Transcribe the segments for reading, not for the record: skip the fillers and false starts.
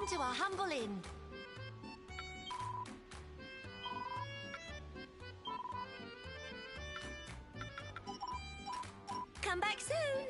Welcome to our humble inn. Come back soon.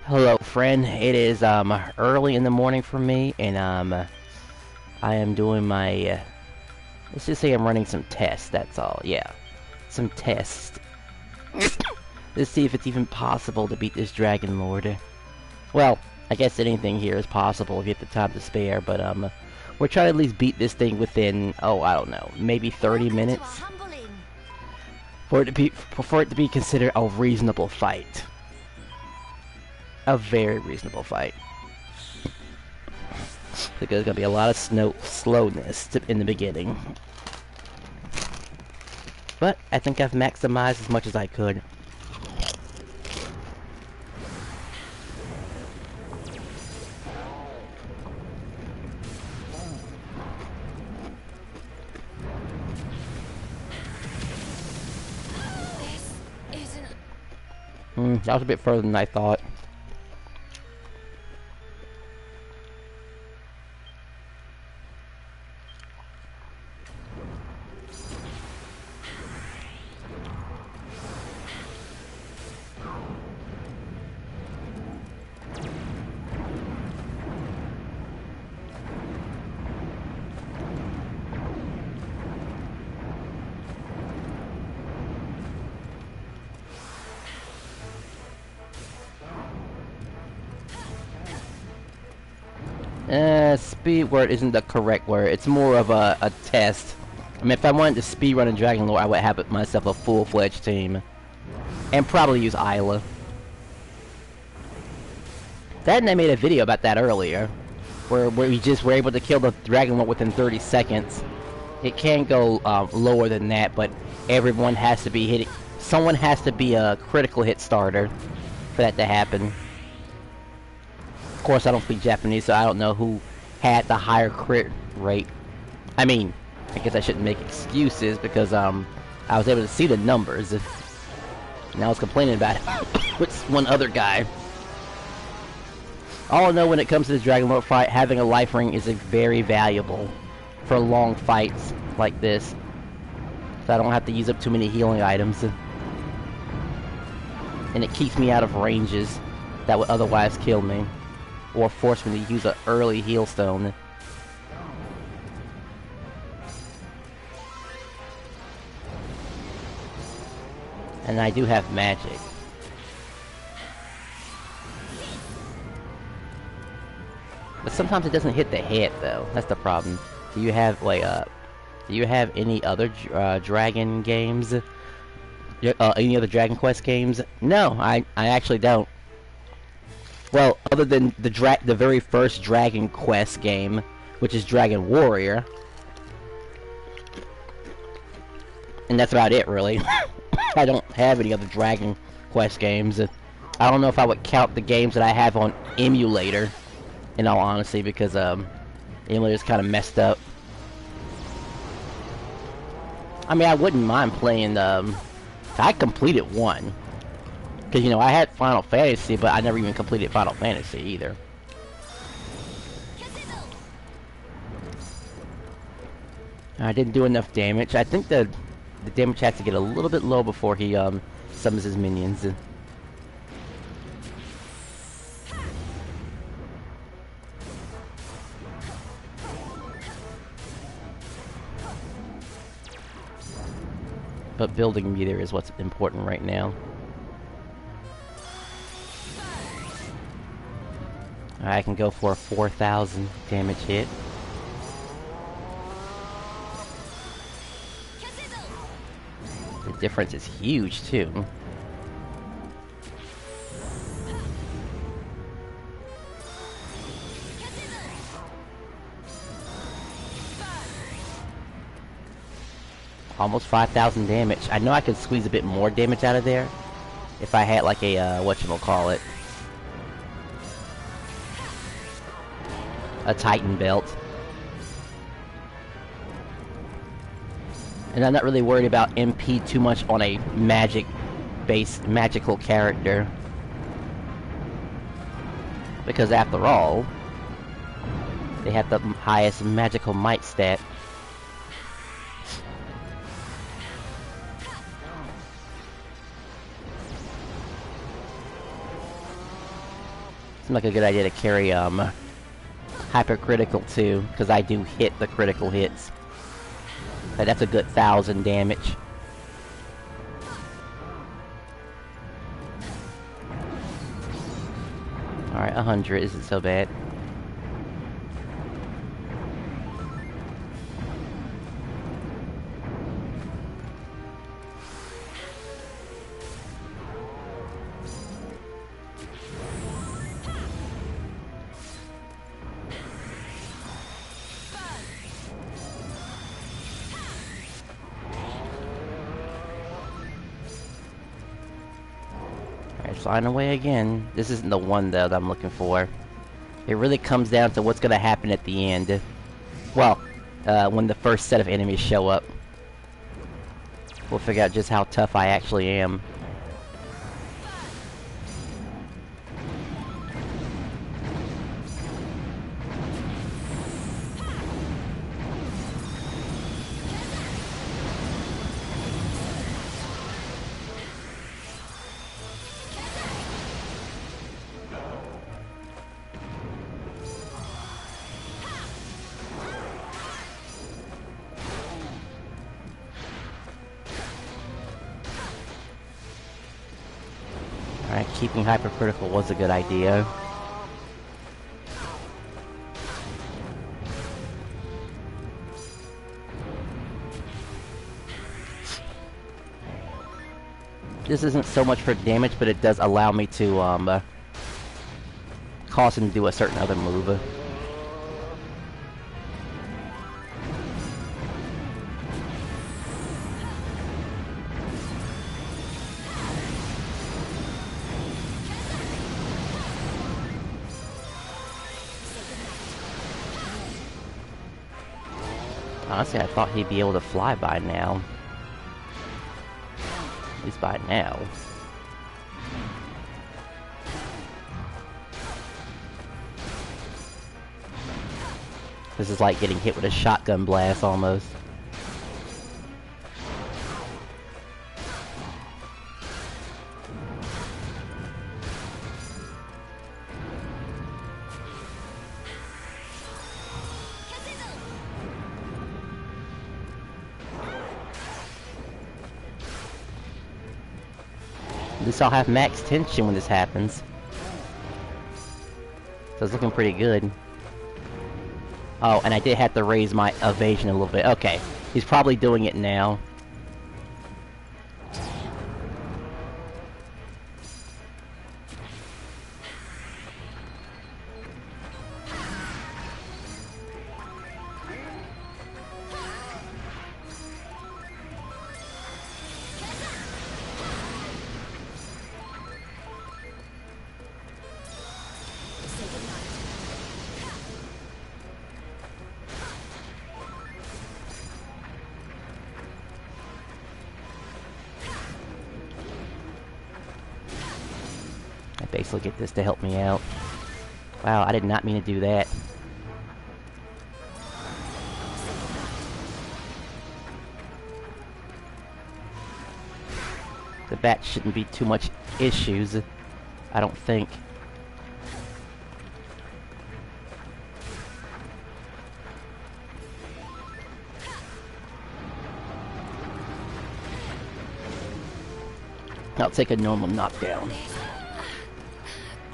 Hello friend, it is early in the morning for me, and I am doing my let's just say I'm running some tests, that's all. Yeah, some tests. Let's see if it's even possible to beat this dragonlord. Well, I guess anything here is possible if you have the time to spare, but we're trying to at least beat this thing within, oh, I don't know, maybe 30 minutes for it to be considered a reasonable fight. A very reasonable fight. Because there's gonna be a lot of slowness in the beginning. But I think I've maximized as much as I could. That was a bit further than I thought. Speed word isn't the correct word. It's more of a test. I mean, if I wanted to speedrun a dragonlord, I would have myself a full-fledged team. And probably use Isla. That and I made a video about that earlier. Where we just were able to kill the dragonlord within 30 seconds. It can go lower than that, but everyone has to be hitting. Someone has to be a critical hit starter for that to happen. Of course, I don't speak Japanese, so I don't know who had the higher crit rate. I mean, I guess I shouldn't make excuses because I was able to see the numbers. And I was complaining about it with one other guy. All I know when it comes to this dragonlord fight, having a life ring is very valuable for long fights like this. So I don't have to use up too many healing items. And it keeps me out of ranges that would otherwise kill me. Or force me to use an early heal stone. And I do have magic. But sometimes it doesn't hit the head though. That's the problem. Do you have like do you have any other dragon games? Any other Dragon Quest games? No, I actually don't. Well, other than the very first Dragon Quest game, which is Dragon Warrior. And that's about it, really. I don't have any other Dragon Quest games. I don't know if I would count the games that I have on emulator, in all honesty, because emulator's kind of messed up. I mean, I wouldn't mind playing. I completed one, because you know I had Final Fantasy, but I never even completed Final Fantasy either. I didn't do enough damage. I think the damage has to get a little bit low before he summons his minions. But building meter is what's important right now. I can go for a 4,000 damage hit. The difference is huge too. Almost 5,000 damage. I know I could squeeze a bit more damage out of there if I had like a whatchamacallit, a Titan belt. And I'm not really worried about MP too much on a magic-based, magical character. Because after all, they have the highest magical might stat. Seems like a good idea to carry hypercritical too, because I do hit the critical hits. But that's a good 1,000 damage. Alright, 100 isn't so bad. Flying away again. This isn't the one though that I'm looking for. It really comes down to what's gonna happen at the end. Well, when the first set of enemies show up. We'll figure out just how tough I actually am. Alright, keeping hypercritical was a good idea. This isn't so much for damage, but it does allow me to cause him to do a certain other move. Honestly, I thought he'd be able to fly by now. At least by now. This is like getting hit with a shotgun blast almost. At least I'll have max tension when this happens. So it's looking pretty good. Oh, and I did have to raise my evasion a little bit. Okay, he's probably doing it now. basically get this to help me out. Wow, I did not mean to do that. The bat shouldn't be too much issues, I don't think. I'll take a normal knockdown.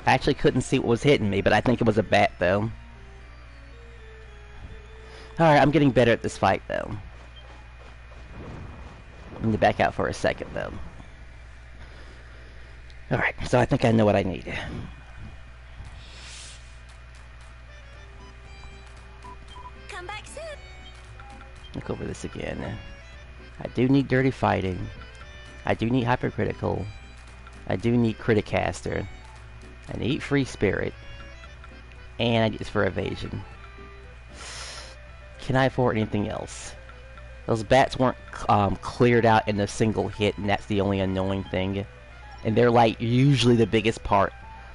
I actually couldn't see what was hitting me, but I think it was a bat, though. Alright, I'm getting better at this fight, though. I need to back out for a second, though. Alright, so I think I know what I need. Come back soon. Look over this again. I do need dirty fighting. I do need hypercritical. I do need criticaster. I need free spirit. And I need this for evasion. Can I afford anything else? Those bats weren't cleared out in a single hit, and that's the only annoying thing. And they're like usually the biggest part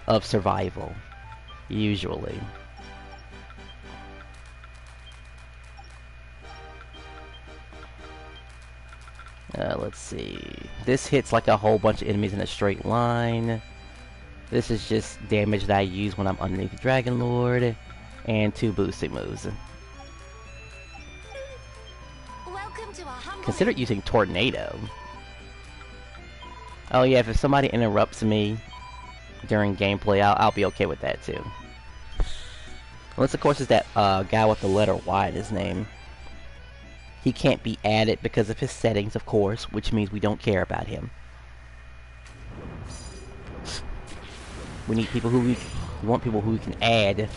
of survival. Usually. Let's see. This hits like a whole bunch of enemies in a straight line. This is just damage that I use when I'm underneath the dragonlord. And 2 boosting moves. Welcome to our humble Consider using tornado. Oh yeah, if somebody interrupts me during gameplay, I'll be okay with that too. Unless of course it's that guy with the letter Y in his name. He can't be added because of his settings, of course, which means we don't care about him. We need people who we want people who we can add.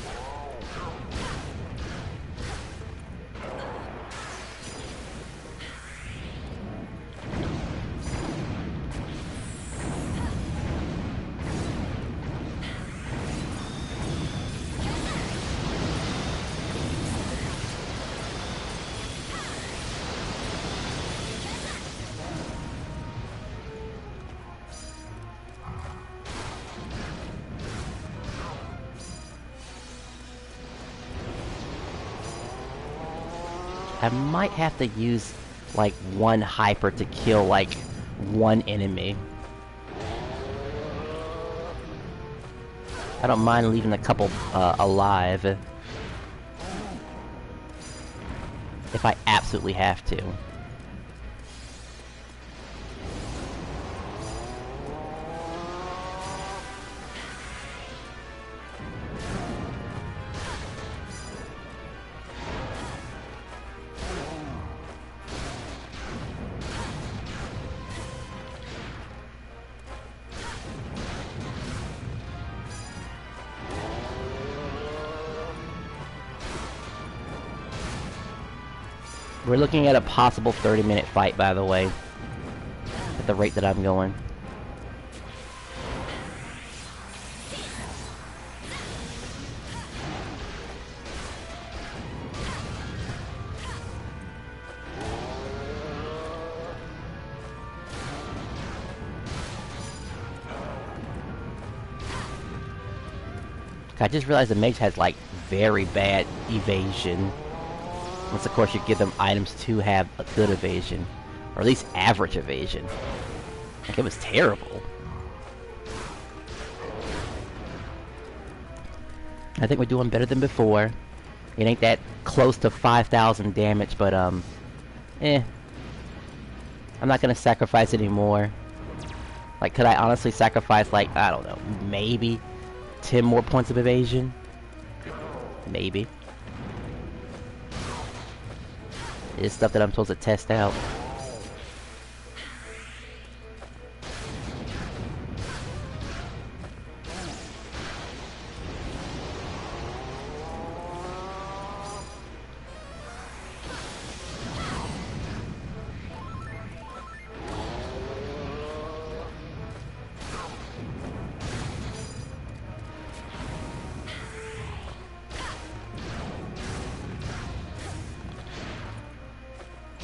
I might have to use like 1 hyper to kill like 1 enemy. I don't mind leaving a couple alive if I absolutely have to. We're looking at a possible 30-minute fight, by the way, at the rate that I'm going. I just realized the mage has like very bad evasion. Unless, of course, you give them items to have a good evasion. Or at least average evasion. Like, it was terrible. I think we're doing better than before. It ain't that close to 5,000 damage, but, I'm not gonna sacrifice anymore. Like, could I honestly sacrifice, like, I don't know, maybe 10 more points of evasion? Maybe. It's stuff that I'm supposed to test out.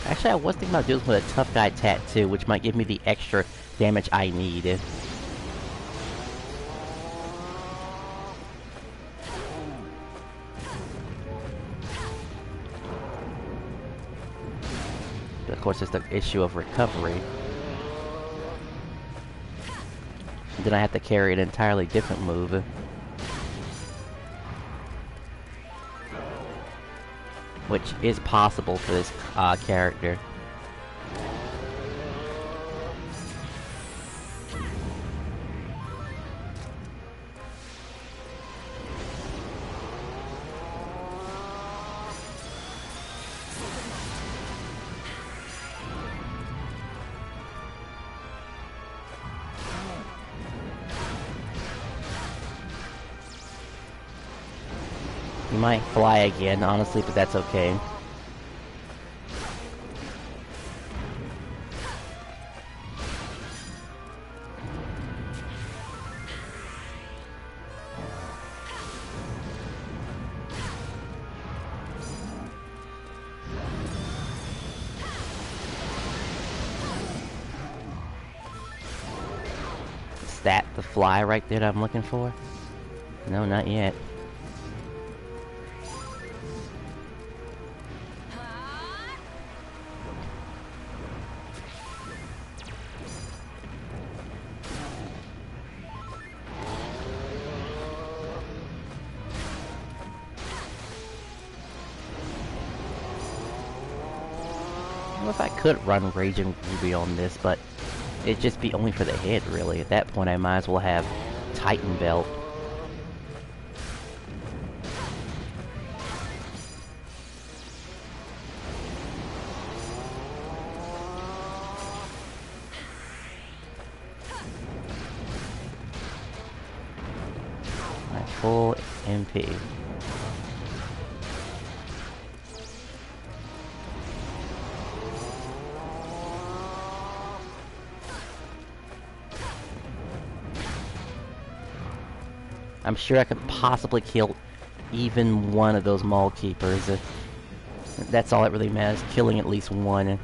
Actually, I was thinking about doing this with a tough guy tattoo, which might give me the extra damage I need. But of course, there's the issue of recovery. Then I have to carry an entirely different move. Which is possible for this character. You might fly again, honestly, but that's okay. Is that the fly right there that I'm looking for? No, not yet. I don't know if I could run Raging Ruby on this, but it'd just be only for the head, really. At that point, I might as well have Titan Belt. My full MP. I'm sure I could possibly kill even one of those Maul Keepers. That's all that really matters, killing at least one.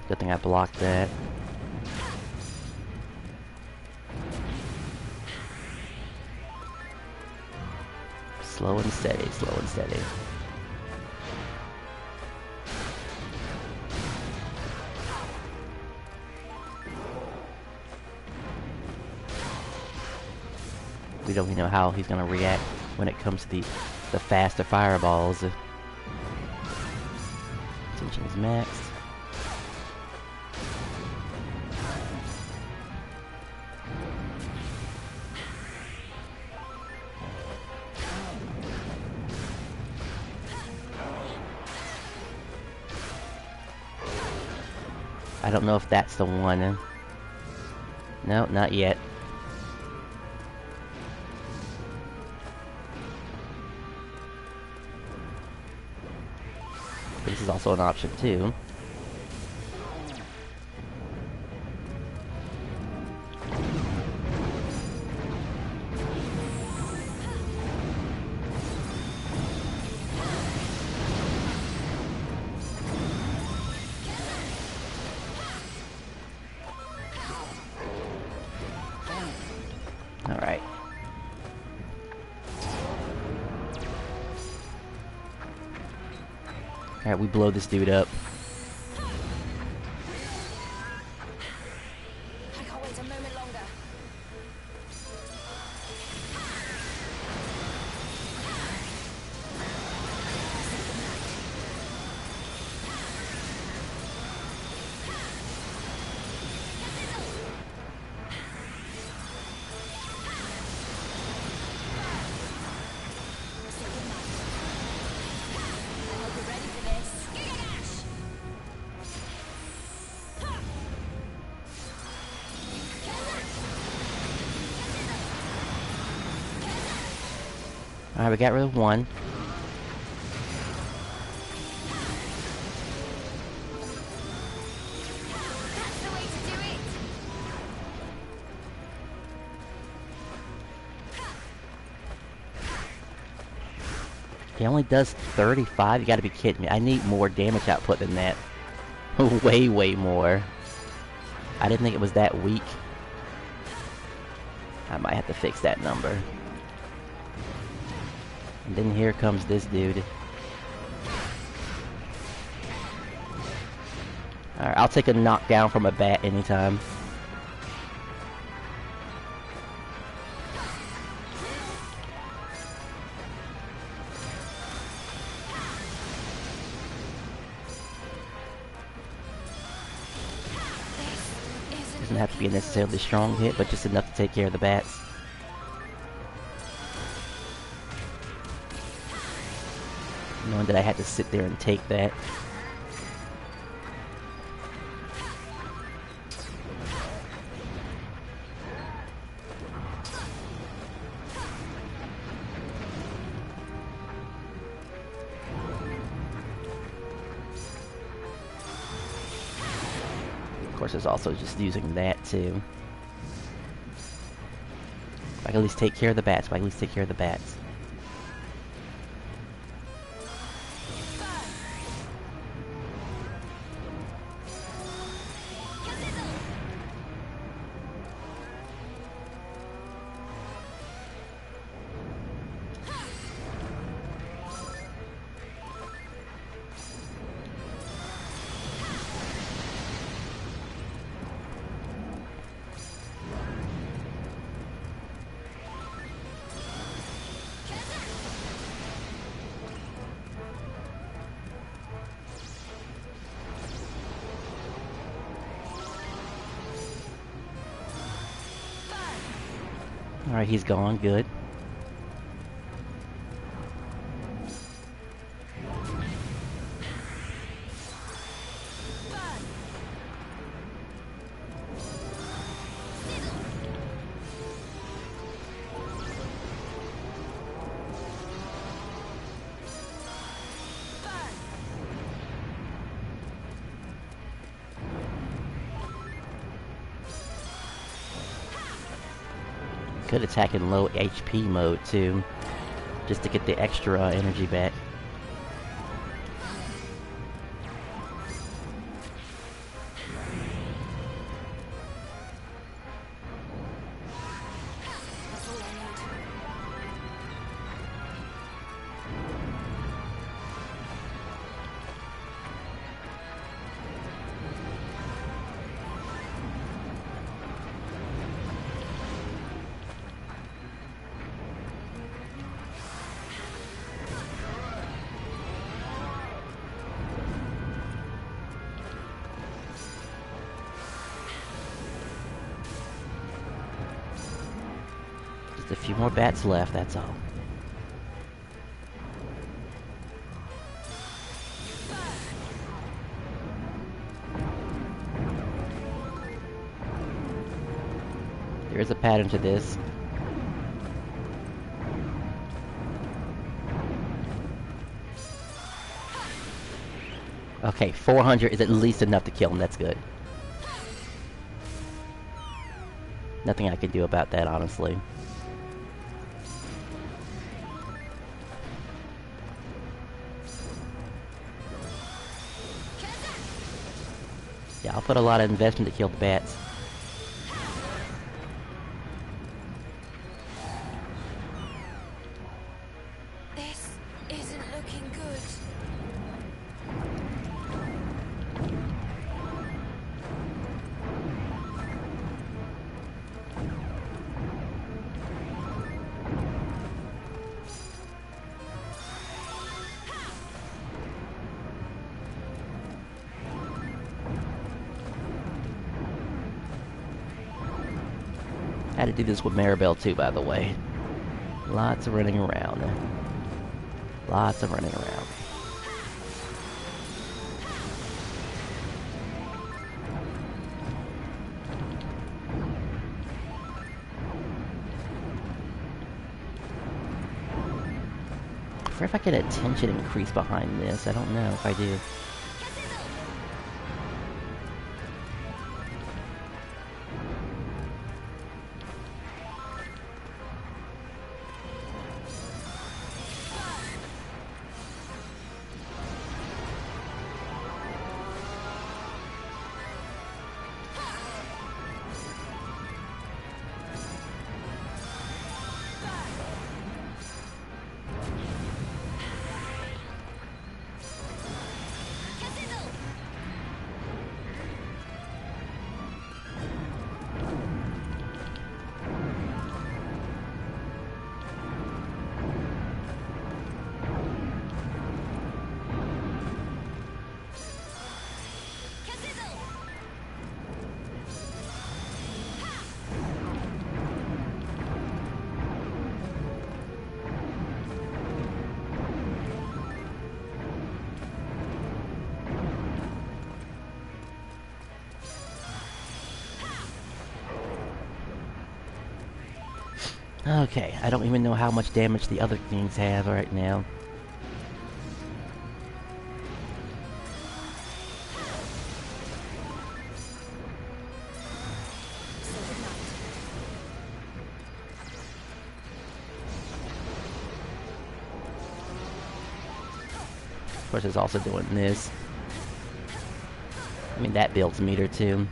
Good thing I blocked that. Slow and steady, slow and steady. We don't even know how he's gonna react when it comes to the faster fireballs. Tension is maxed. I don't know if that's the one. No, not yet. This is also an option too. All right. Alright, we blow this dude up. I can't wait a moment longer. Alright, we got rid of one. That's the way to do it. He only does 35? You gotta be kidding me. I need more damage output than that. Way, way more. I didn't think it was that weak. I might have to fix that number. And then here comes this dude. Alright, I'll take a knockdown from a bat anytime. Doesn't have to be a necessarily strong hit, but just enough to take care of the bats. Knowing that I had to sit there and take that. Of course, it's also just using that too. If I can at least take care of the bats. If I can at least take care of the bats. Alright, he's gone. Good. Could attack in low HP mode too, just to get the extra energy back. Just a few more bats left, that's all. There is a pattern to this. Okay, 400 is at least enough to kill him, that's good. Nothing I can do about that, honestly. Yeah, I'll put a lot of investment to kill the bats. This isn't looking good. I had to do this with Maribel too, by the way. Lots of running around. Lots of running around. I wonder if I get a tension increase behind this. I don't know if I do. Okay, I don't even know how much damage the other things have right now. Of course, it's also doing this. I mean, that builds meter too.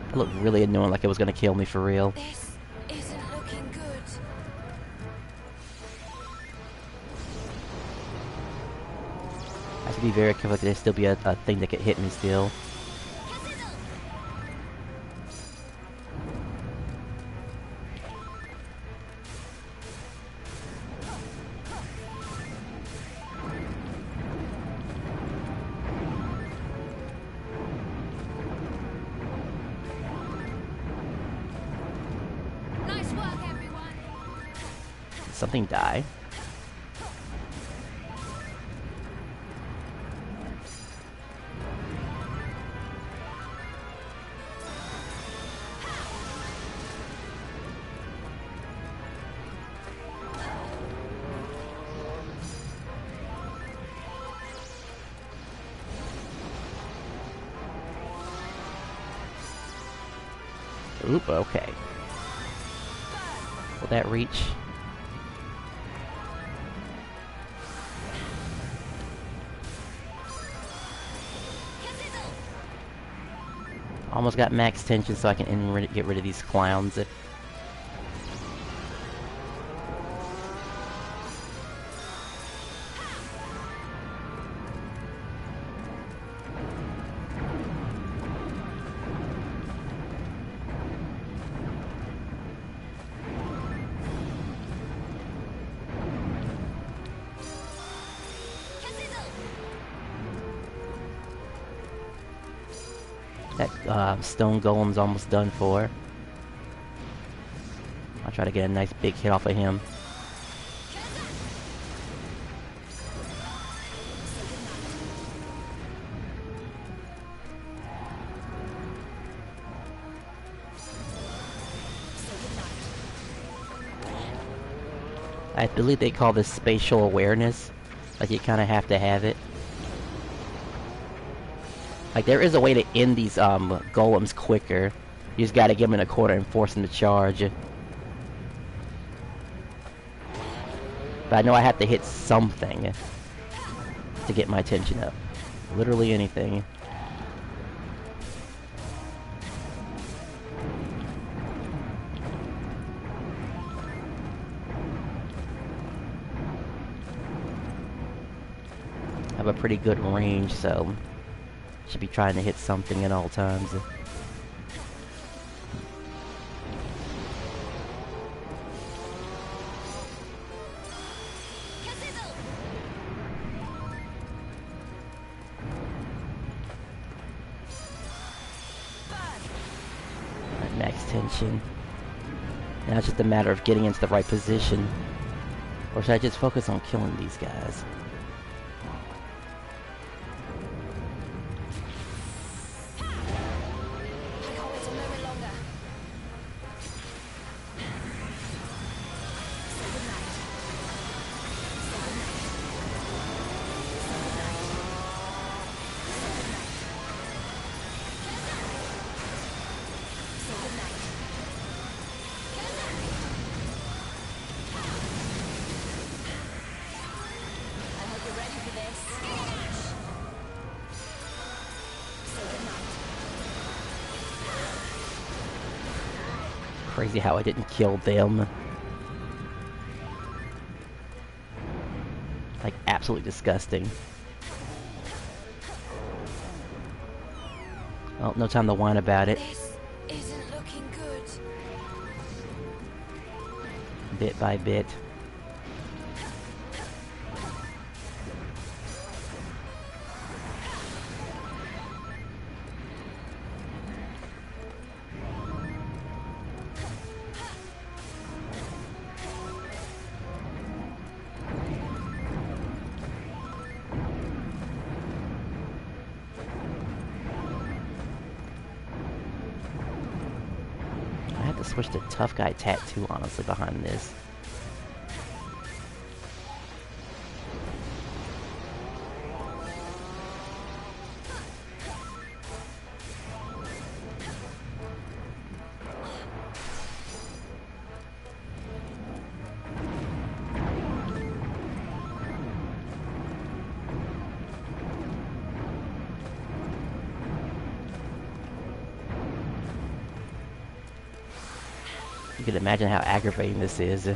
It looked really annoying, like it was gonna kill me for real. This isn't looking good. I have to be very careful. There'd still be a thing that could hit me still. Nice work, everyone. Did something die? Oop, okay. Will that reach? Almost got max tension so I can get rid of these clowns. That stone golem's almost done for. I'll try to get a nice big hit off of him. I believe they call this spatial awareness. Like, you kind of have to have it. Like, there is a way to end these golems quicker. You just gotta give them in a corner and force them to charge. But I know I have to hit something to get my attention up. Literally anything. I have a pretty good range, so should be trying to hit something at all times. Max tension. Now it's just a matter of getting into the right position. Or should I just focus on killing these guys? Crazy how I didn't kill them. Like, absolutely disgusting. Well, no time to whine about it. This isn't looking good. Bit by bit. have to switch to tough guy tattoo, honestly, behind this. You can imagine how aggravating this is.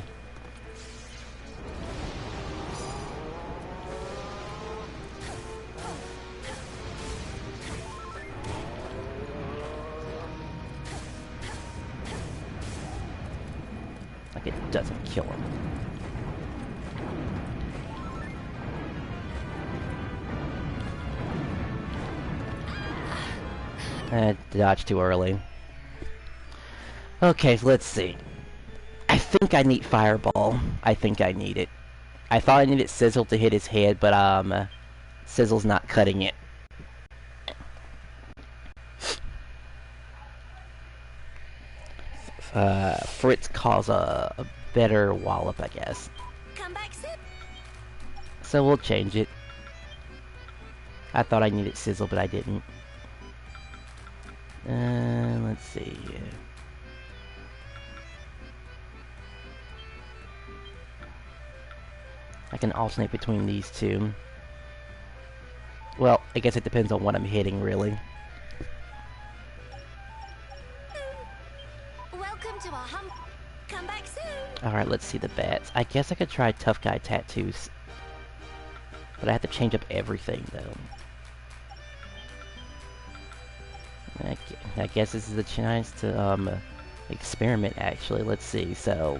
Like it doesn't kill him. Dodged too early. Okay, so let's see. I think I need Fireball. I think I need it. I thought I needed Sizzle to hit his head, but Sizzle's not cutting it. Fritz calls a better wallop, I guess. Come back soon. So we'll change it. I thought I needed Sizzle, but I didn't. Let's see. I can alternate between these two. Well, I guess it depends on what I'm hitting, really. Welcome to our Come back soon. Alright, let's see the bats. I guess I could try Tough Guy Tattoos. But I have to change up everything, though. I guess this is a chance to, experiment, actually. Let's see, so...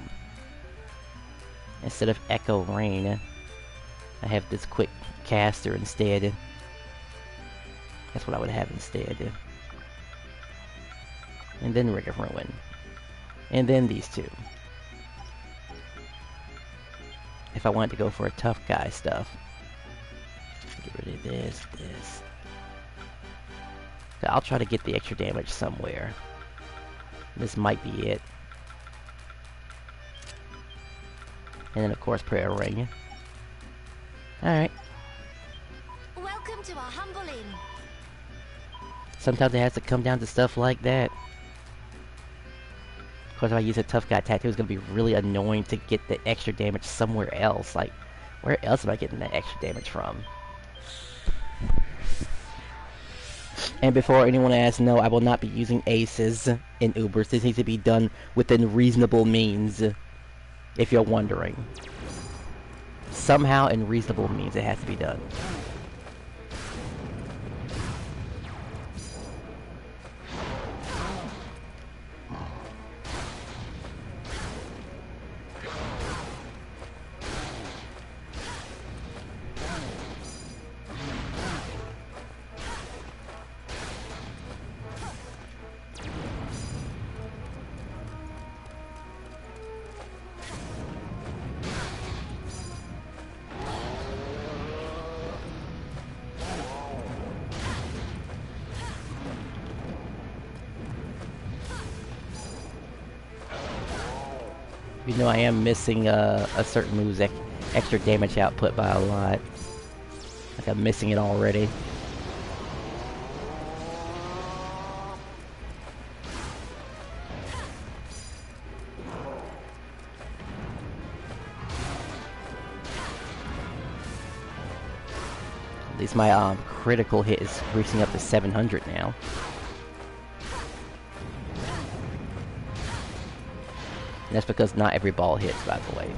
instead of Echo Rain, I have this quick caster instead. That's what I would have instead. And then Ring of Ruin. And then these two. If I wanted to go for a tough guy stuff. Get rid of this. So I'll try to get the extra damage somewhere. This might be it. And then, of course, Prayer Ring. Alright. Welcome to our humble inn. Sometimes it has to come down to stuff like that. Of course, if I use a tough guy tattoo, it's going to be really annoying to get the extra damage somewhere else. Like, where else am I getting that extra damage from? And before anyone asks, no, I will not be using aces in Ubers. This needs to be done within reasonable means. If you're wondering. Somehow in reasonable means it has to be done. You know I am missing a certain move's extra damage output by a lot. Like I'm missing it already. At least my critical hit is reaching up to 700 now. And that's because not every ball hits, by the way.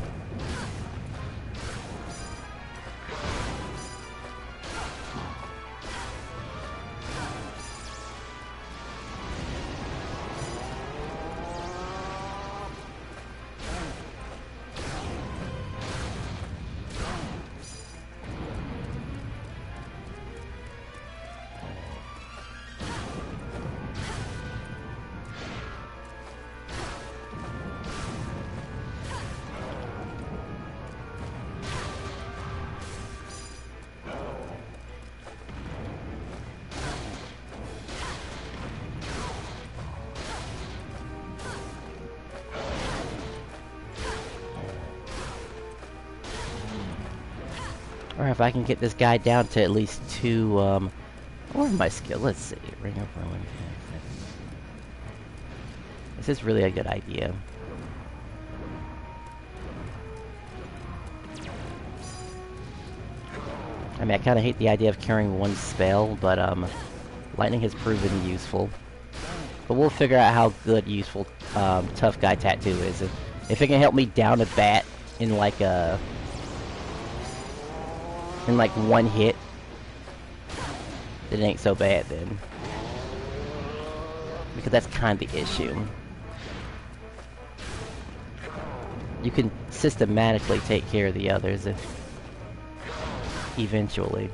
Or if I can get this guy down to at least 2, or my skill, let's see. Ring of Ruin. This is really a good idea. I mean, I kind of hate the idea of carrying one spell, but, lightning has proven useful. But we'll figure out how good useful, Tough Guy Tattoo is. If it can help me down a bat in like one hit, it ain't so bad then. Because that's kind of the issue. You can systematically take care of the others eventually.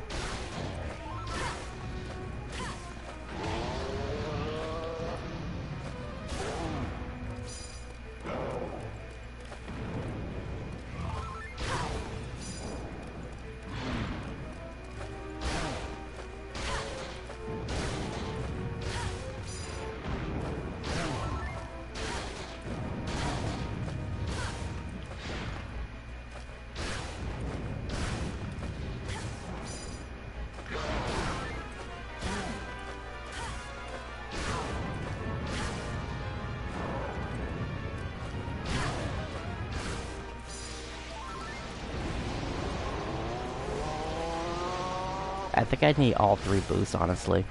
I think I need all 3 boosts, honestly.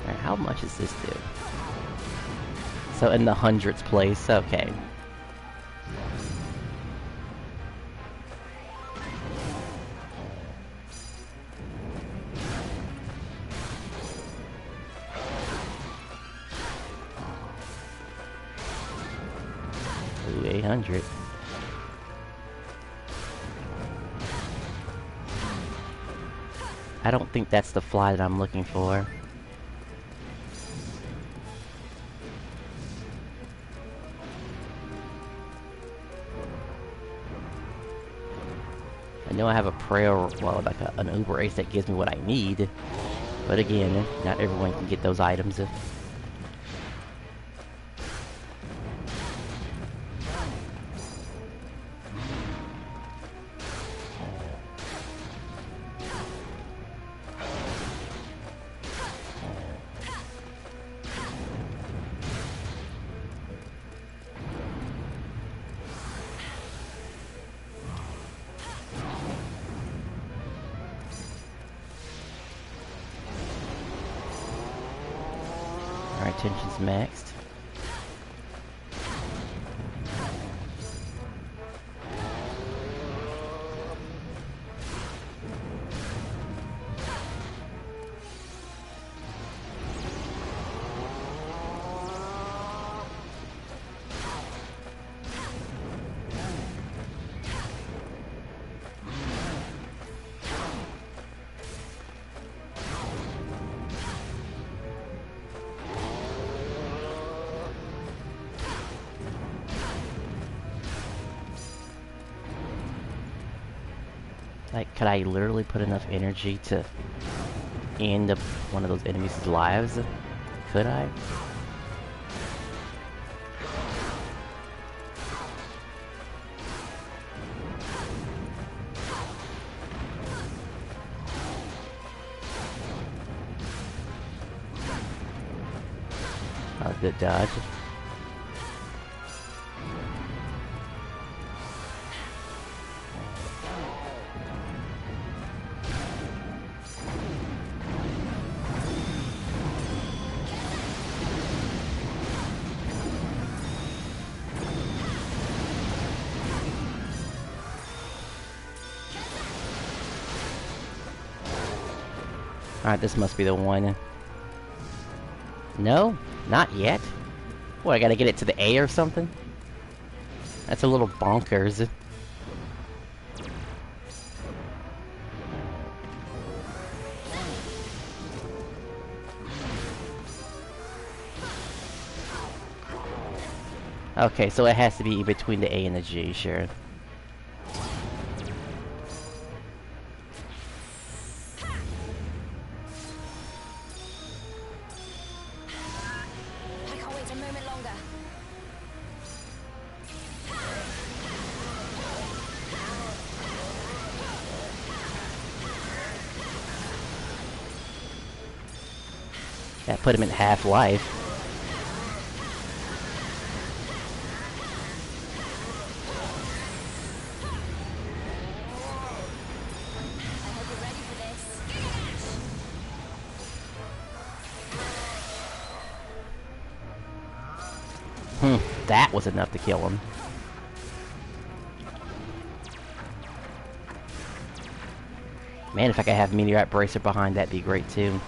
Alright, how much does this do? So in the hundreds place, okay. Ooh, 800. I don't think that's the fly that I'm looking for. I know I have a prayer, well, like an Uber Ace that gives me what I need. But again, not everyone can get those items. Alright, tension's maxed. Like, could I literally put enough energy to end up one of those enemies' lives? Could I? Oh, good dodge. Alright, this must be the one. No? Not yet? What, I gotta get it to the A or something? That's a little bonkers. Okay, so it has to be between the A and the G, sure. That put him at half life. That was enough to kill him. Man, if I could have Meteorite Bracer behind, that'd be great too.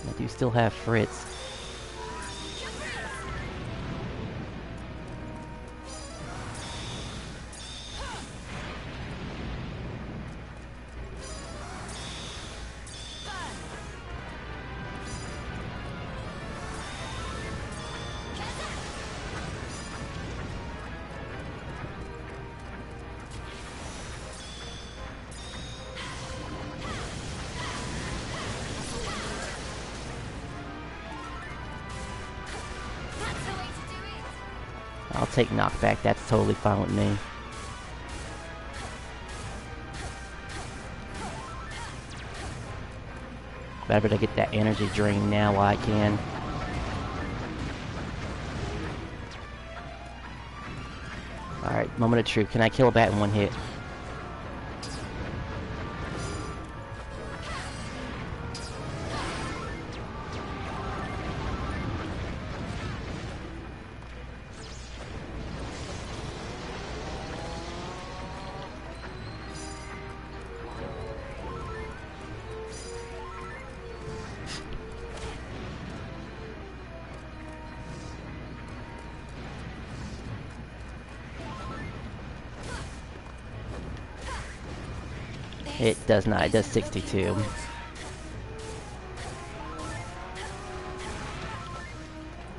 I do still have Fritz. I'll take knockback, that's totally fine with me. But I better get that energy drain now while I can. Alright, moment of truth. Can I kill a bat in one hit? It does not. It does 62.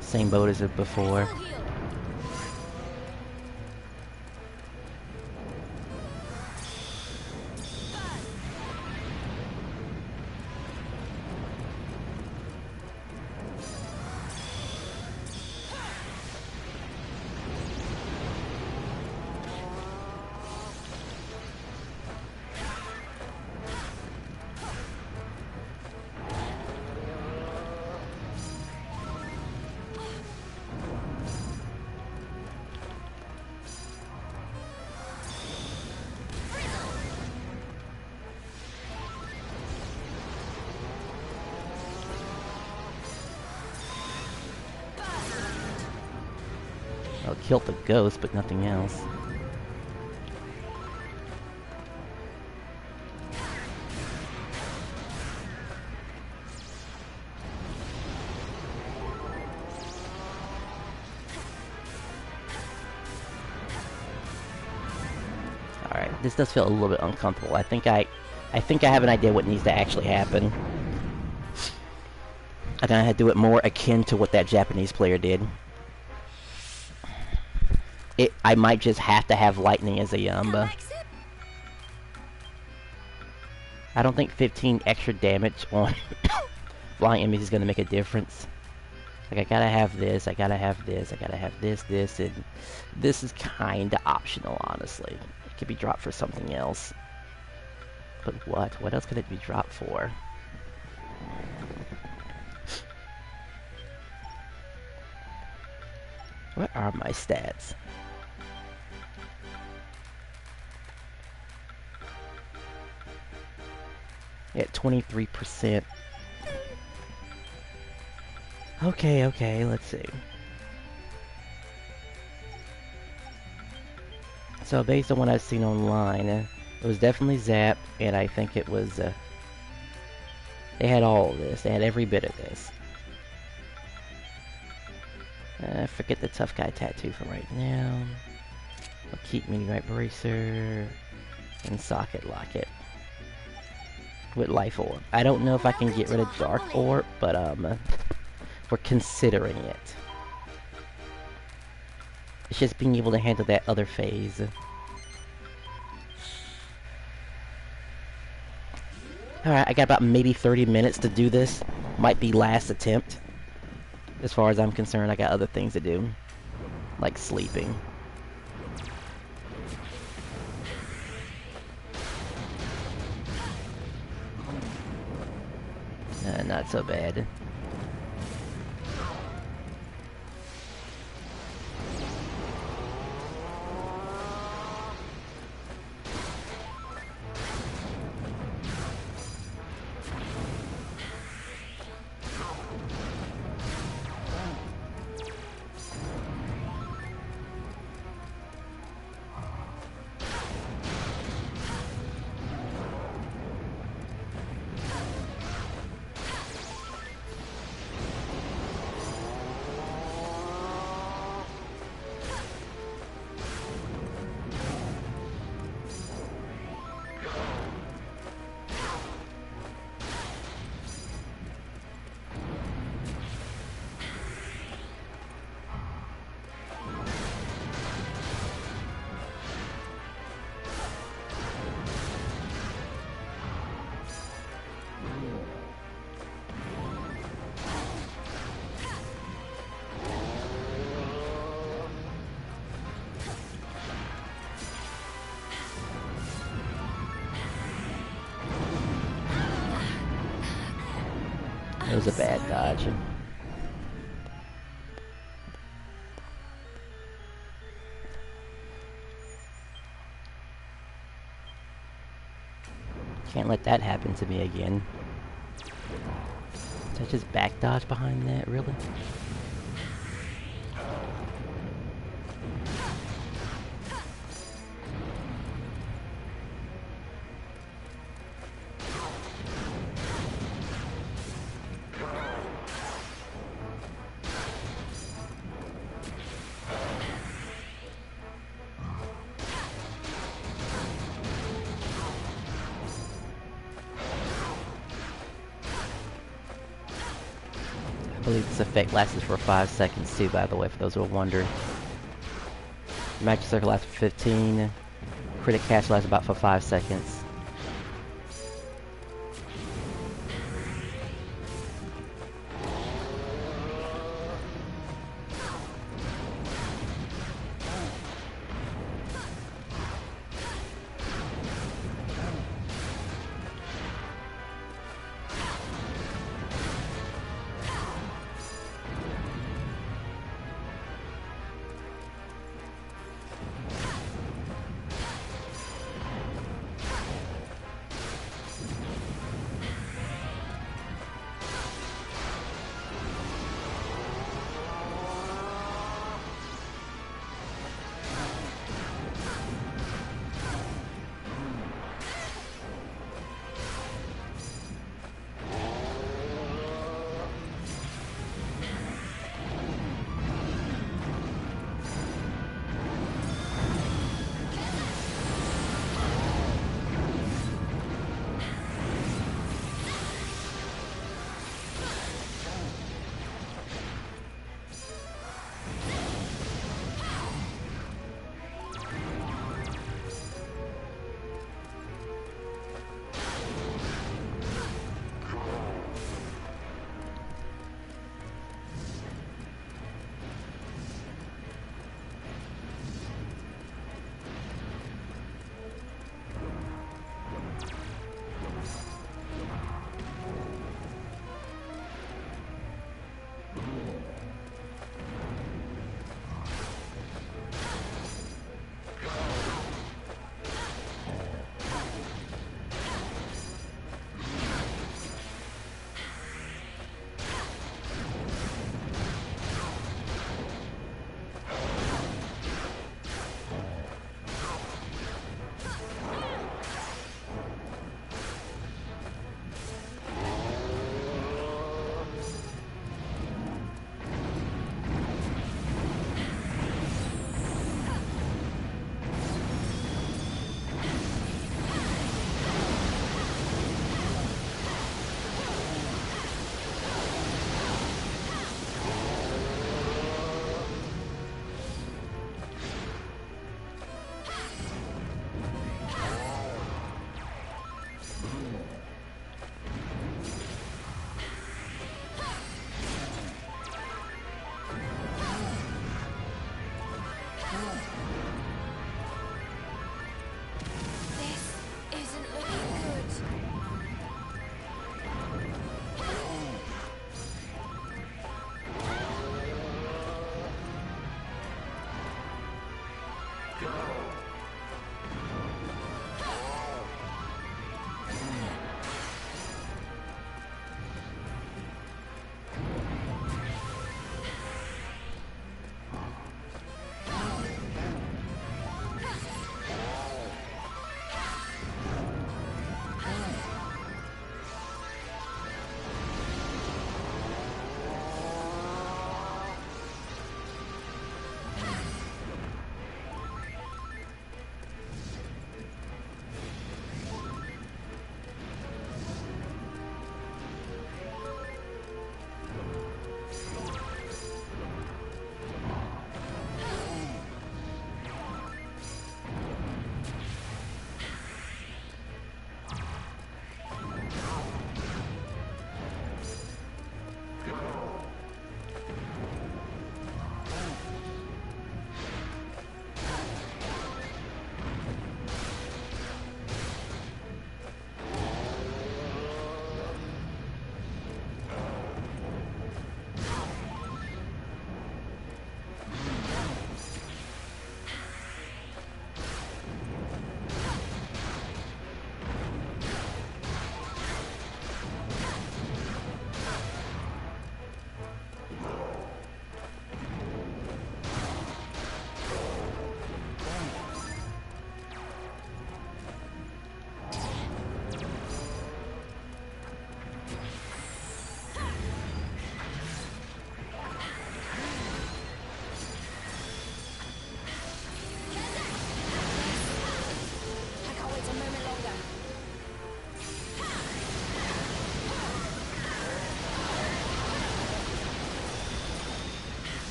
Same boat as it before. I'll kill the ghost, but nothing else. Alright, this does feel a little bit uncomfortable. I think I have an idea what needs to actually happen. I'm gonna have to do it more akin to what that Japanese player did. I might just have to have lightning as a Yamba. I don't think 15 extra damage on flying enemies is going to make a difference. Like, I gotta have this, I gotta have this, I gotta have this, and this is kinda optional, honestly. It could be dropped for something else. But what? What else could it be dropped for? What are my stats? At 23%. Okay, let's see. So based on what I've seen online, it was definitely Zap, and I think it was, they had all of this. They had every bit of this. Forget the tough guy tattoo for right now. I'll keep Meteorite Bracer and Socket Locket with Life Orb. I don't know if I can get rid of Dark Orb, but we're considering it. It's just being able to handle that other phase. Alright, I got about maybe 30 minutes to do this. Might be last attempt. As far as I'm concerned, I got other things to do. Like sleeping. not so bad. It was a bad dodge. Can't let that happen to me again. Did I just back dodge behind that, really? I believe this effect lasts for 5 seconds too, by the way, for those who are wondering. Magic Circle lasts for 15. Critic Cast lasts about for 5 seconds.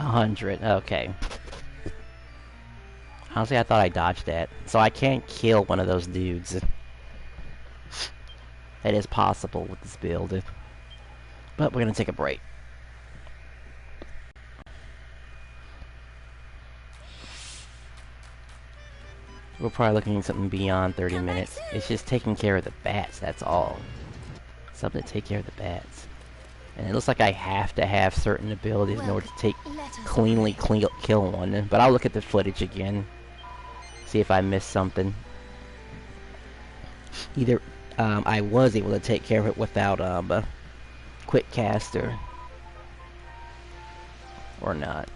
100. Okay. Honestly, I thought I dodged that. So I can't kill one of those dudes. That is possible with this build. But we're gonna take a break. We're probably looking at something beyond 30 minutes. It's just taking care of the bats, that's all. Something to take care of the bats. And it looks like I have to have certain abilities in order to cleanly kill one. But I'll look at the footage again. See if I missed something. Either I was able to take care of it without a quick cast or not.